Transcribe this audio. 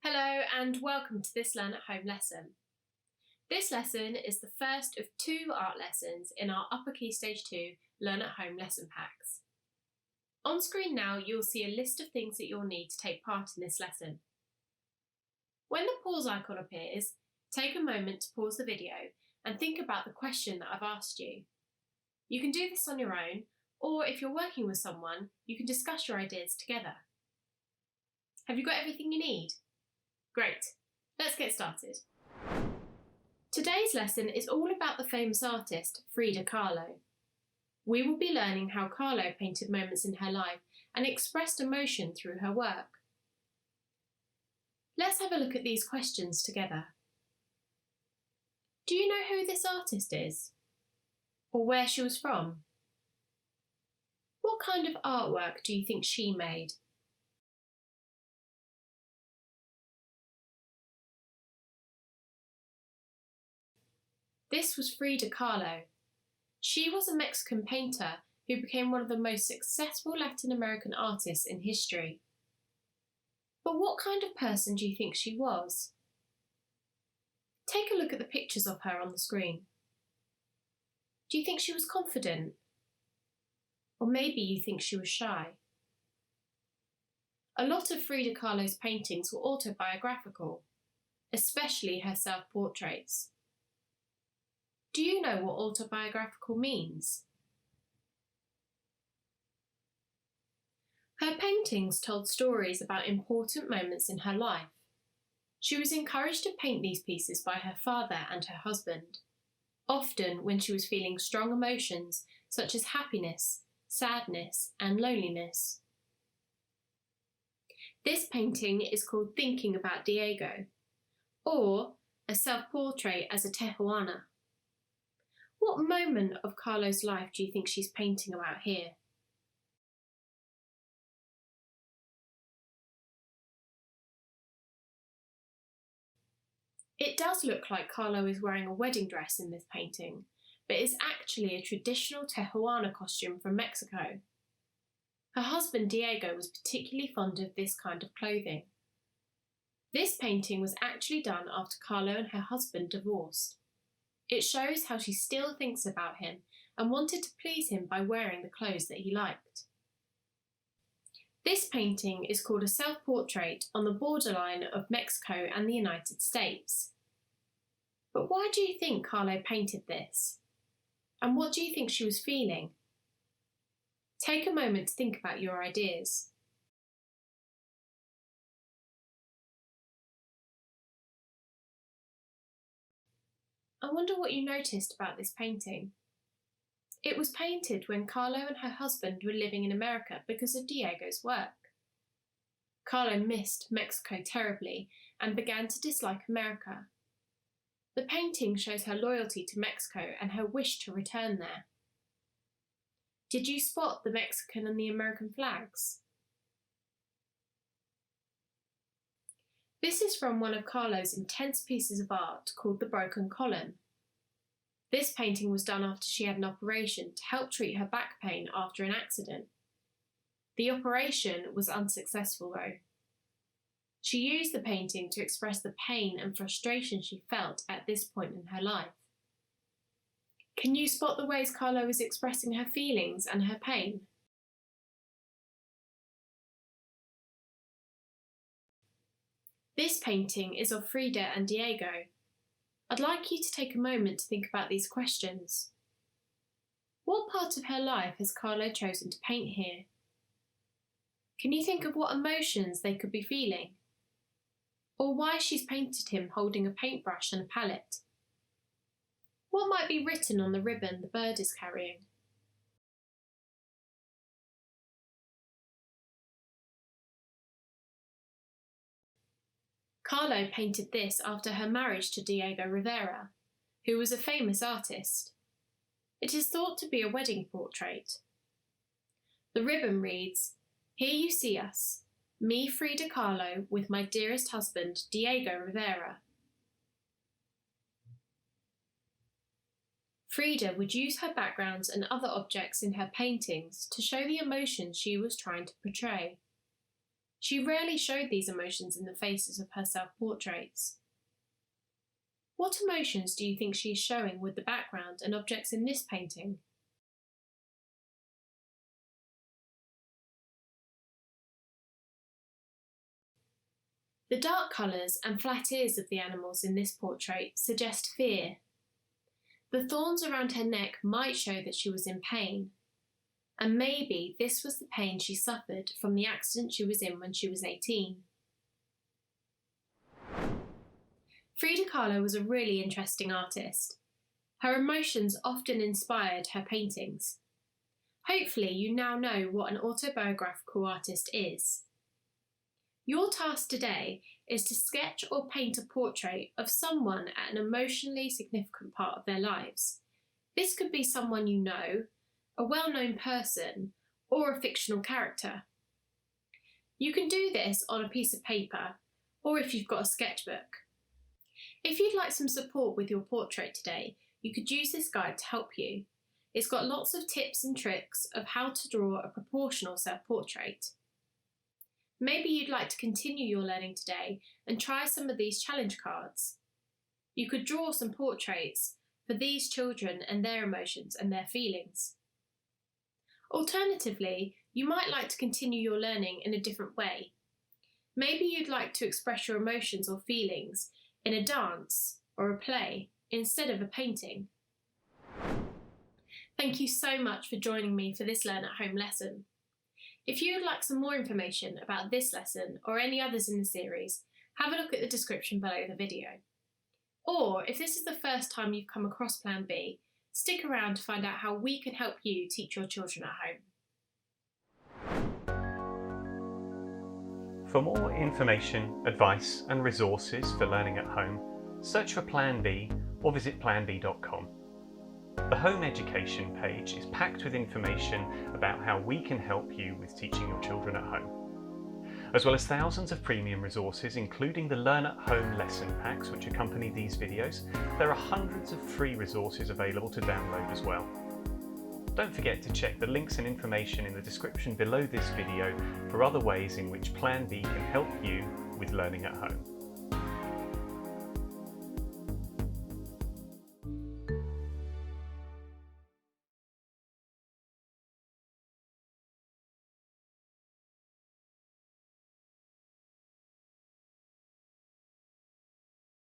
Hello and welcome to this Learn at Home lesson. This lesson is the first of 2 art lessons in our Upper Key Stage 2 Learn at Home lesson packs. On screen now you'll see a list of things that you'll need to take part in this lesson. When the pause icon appears, take a moment to pause the video and think about the question that I've asked you. You can do this on your own, or if you're working with someone, you can discuss your ideas together. Have you got everything you need? Great, let's get started. Today's lesson is all about the famous artist Frida Kahlo. We will be learning how Kahlo painted moments in her life and expressed emotion through her work. Let's have a look at these questions together. Do you know who this artist is? Or where she was from? What kind of artwork do you think she made? This was Frida Kahlo. She was a Mexican painter who became one of the most successful Latin American artists in history. But what kind of person do you think she was? Take a look at the pictures of her on the screen. Do you think she was confident? Or maybe you think she was shy? A lot of Frida Kahlo's paintings were autobiographical, especially her self-portraits. Do you know what autobiographical means? Her paintings told stories about important moments in her life. She was encouraged to paint these pieces by her father and her husband, often when she was feeling strong emotions such as happiness, sadness, and loneliness. This painting is called Thinking About Diego, or a self-portrait as a Tijuana. What moment of Kahlo's life do you think she's painting about here? It does look like Kahlo is wearing a wedding dress in this painting, but is actually a traditional Tijuana costume from Mexico. Her husband Diego was particularly fond of this kind of clothing. This painting was actually done after Kahlo and her husband divorced. It shows how she still thinks about him and wanted to please him by wearing the clothes that he liked. This painting is called a self-portrait on the borderline of Mexico and the United States. But why do you think Kahlo painted this? And what do you think she was feeling? Take a moment to think about your ideas. I wonder what you noticed about this painting. It was painted when Kahlo and her husband were living in America because of Diego's work. Kahlo missed Mexico terribly and began to dislike America. The painting shows her loyalty to Mexico and her wish to return there. Did you spot the Mexican and the American flags? This is from one of Kahlo's intense pieces of art called The Broken Column. This painting was done after she had an operation to help treat her back pain after an accident. The operation was unsuccessful though. She used the painting to express the pain and frustration she felt at this point in her life. Can you spot the ways Kahlo is expressing her feelings and her pain? This painting is of Frida and Diego. I'd like you to take a moment to think about these questions. What part of her life has Kahlo chosen to paint here? Can you think of what emotions they could be feeling? Or why she's painted him holding a paintbrush and a palette? What might be written on the ribbon the bird is carrying? Kahlo painted this after her marriage to Diego Rivera, who was a famous artist. It is thought to be a wedding portrait. The ribbon reads, "Here you see us, me Frida Kahlo with my dearest husband Diego Rivera." Frida would use her backgrounds and other objects in her paintings to show the emotions she was trying to portray. She rarely showed these emotions in the faces of her self-portraits. What emotions do you think she is showing with the background and objects in this painting? The dark colours and flat ears of the animals in this portrait suggest fear. The thorns around her neck might show that she was in pain, and maybe this was the pain she suffered from the accident she was in when she was 18. Frida Kahlo was a really interesting artist. Her emotions often inspired her paintings. Hopefully you now know what an autobiographical artist is. Your task today is to sketch or paint a portrait of someone at an emotionally significant part of their lives. This could be someone you know, a well-known person, or a fictional character. You can do this on a piece of paper, or if you've got a sketchbook. If you'd like some support with your portrait today, you could use this guide to help you. It's got lots of tips and tricks of how to draw a proportional self-portrait. Maybe you'd like to continue your learning today and try some of these challenge cards. You could draw some portraits for these children and their emotions and their feelings. Alternatively, you might like to continue your learning in a different way. Maybe you'd like to express your emotions or feelings in a dance or a play instead of a painting. Thank you so much for joining me for this Learn at Home lesson. If you would like some more information about this lesson or any others in the series, have a look at the description below the video. Or if this is the first time you've come across PlanBee, stick around to find out how we can help you teach your children at home. For more information, advice and resources for learning at home, search for PlanBee or visit planbee.com. The Home Education page is packed with information about how we can help you with teaching your children at home. As well as thousands of premium resources, including the Learn at Home lesson packs which accompany these videos, there are hundreds of free resources available to download as well. Don't forget to check the links and information in the description below this video for other ways in which PlanBee can help you with learning at home.